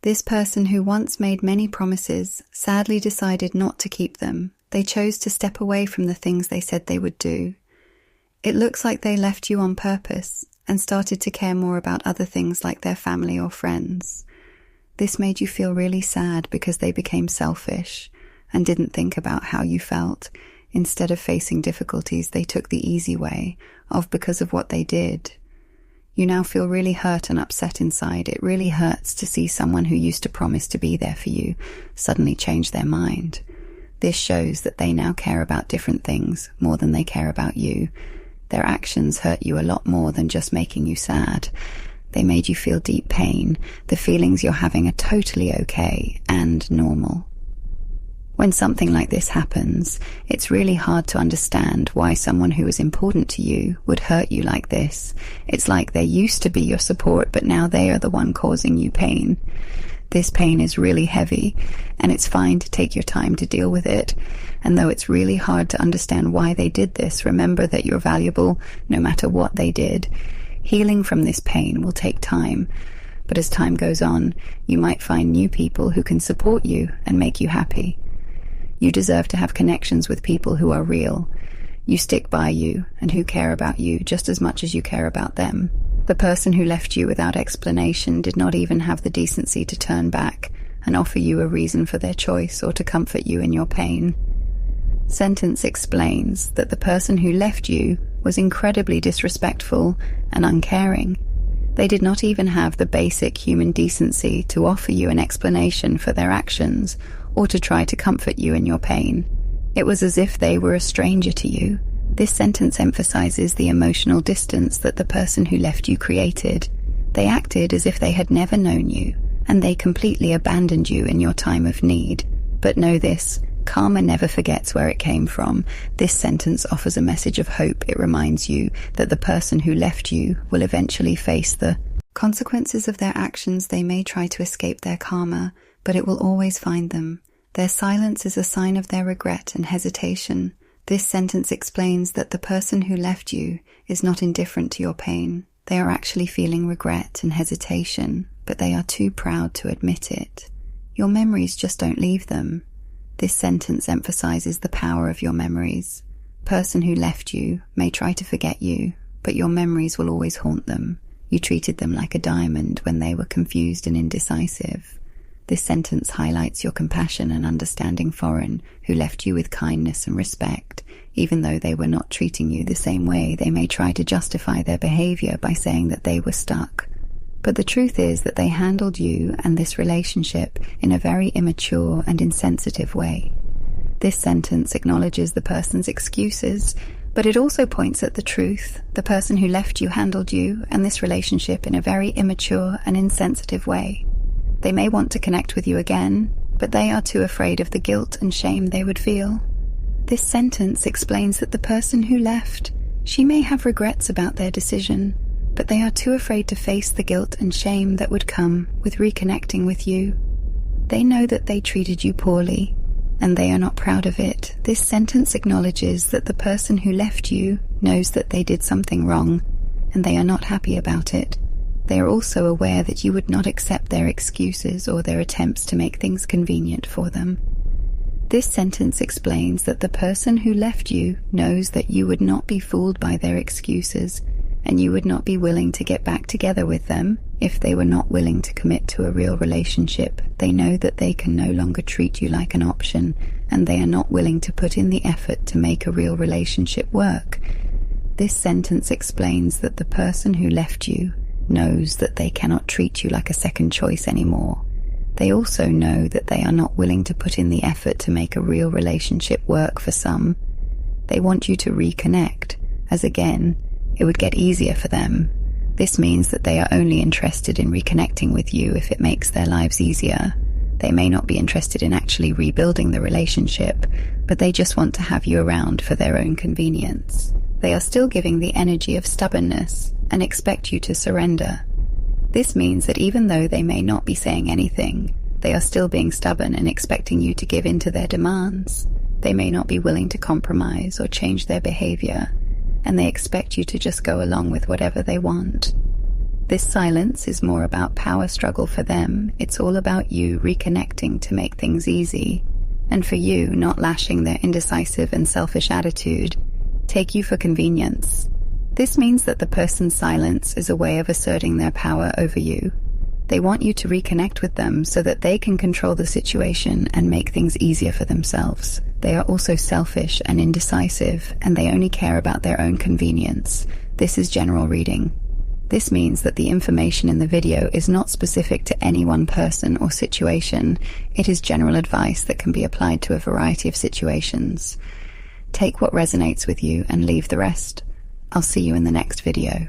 This person who once made many promises sadly decided not to keep them. They chose to step away from the things they said they would do. It looks like they left you on purpose and started to care more about other things like their family or friends. This made you feel really sad because they became selfish and didn't think about how you felt. Instead of facing difficulties, they took the easy way of because of what they did. You now feel really hurt and upset inside. It really hurts to see someone who used to promise to be there for you suddenly change their mind. This shows that they now care about different things more than they care about you. Their actions hurt you a lot more than just making you sad. They made you feel deep pain. The feelings you're having are totally okay and normal. When something like this happens, it's really hard to understand why someone who is important to you would hurt you like this. It's like they used to be your support, but now they are the one causing you pain. This pain is really heavy, and it's fine to take your time to deal with it. And though it's really hard to understand why they did this, remember that you're valuable no matter what they did. Healing from this pain will take time, but as time goes on, you might find new people who can support you and make you happy. You deserve to have connections with people who are real. You stick by you and who care about you just as much as you care about them. The person who left you without explanation did not even have the decency to turn back and offer you a reason for their choice or to comfort you in your pain. Sentence explains that the person who left you was incredibly disrespectful and uncaring. They did not even have the basic human decency to offer you an explanation for their actions or to try to comfort you in your pain. It was as if they were a stranger to you. This sentence emphasizes the emotional distance that the person who left you created. They acted as if they had never known you, and they completely abandoned you in your time of need. But know this, karma never forgets where it came from. This sentence offers a message of hope. It reminds you that the person who left you will eventually face the consequences of their actions. They may try to escape their karma, but it will always find them. Their silence is a sign of their regret and hesitation. This sentence explains that the person who left you is not indifferent to your pain. They are actually feeling regret and hesitation, but they are too proud to admit it. Your memories just don't leave them. This sentence emphasizes the power of your memories. The person who left you may try to forget you, but your memories will always haunt them. You treated them like a diamond when they were confused and indecisive. This sentence highlights your compassion and understanding foreign who left you with kindness and respect. Even though they were not treating you the same way, they may try to justify their behavior by saying that they were stuck. But the truth is that they handled you and this relationship in a very immature and insensitive way. This sentence acknowledges the person's excuses, but it also points at the truth. The person who left you handled you and this relationship in a very immature and insensitive way. They may want to connect with you again, but they are too afraid of the guilt and shame they would feel. This sentence explains that the person who left, she may have regrets about their decision, but they are too afraid to face the guilt and shame that would come with reconnecting with you. They know that they treated you poorly, and they are not proud of it. This sentence acknowledges that the person who left you knows that they did something wrong, and they are not happy about it. They are also aware that you would not accept their excuses or their attempts to make things convenient for them. This sentence explains that the person who left you knows that you would not be fooled by their excuses, and you would not be willing to get back together with them if they were not willing to commit to a real relationship. They know that they can no longer treat you like an option, and they are not willing to put in the effort to make a real relationship work. This sentence explains that the person who left you knows that they cannot treat you like a second choice anymore. They also know that they are not willing to put in the effort to make a real relationship work for some. They want you to reconnect, as again, it would get easier for them. This means that they are only interested in reconnecting with you if it makes their lives easier. They may not be interested in actually rebuilding the relationship, but they just want to have you around for their own convenience. They are still giving the energy of stubbornness and expect you to surrender. This means that even though they may not be saying anything, they are still being stubborn and expecting you to give in to their demands. They may not be willing to compromise or change their behavior, and they expect you to just go along with whatever they want. This silence is more about power struggle for them. It's all about you reconnecting to make things easy, and for you not lashing their indecisive and selfish attitude take you for convenience. This means that the person's silence is a way of asserting their power over you. They want you to reconnect with them so that they can control the situation and make things easier for themselves. They are also selfish and indecisive, and they only care about their own convenience. This is general reading. This means that the information in the video is not specific to any one person or situation. It is general advice that can be applied to a variety of situations. Take what resonates with you and leave the rest. I'll see you in the next video.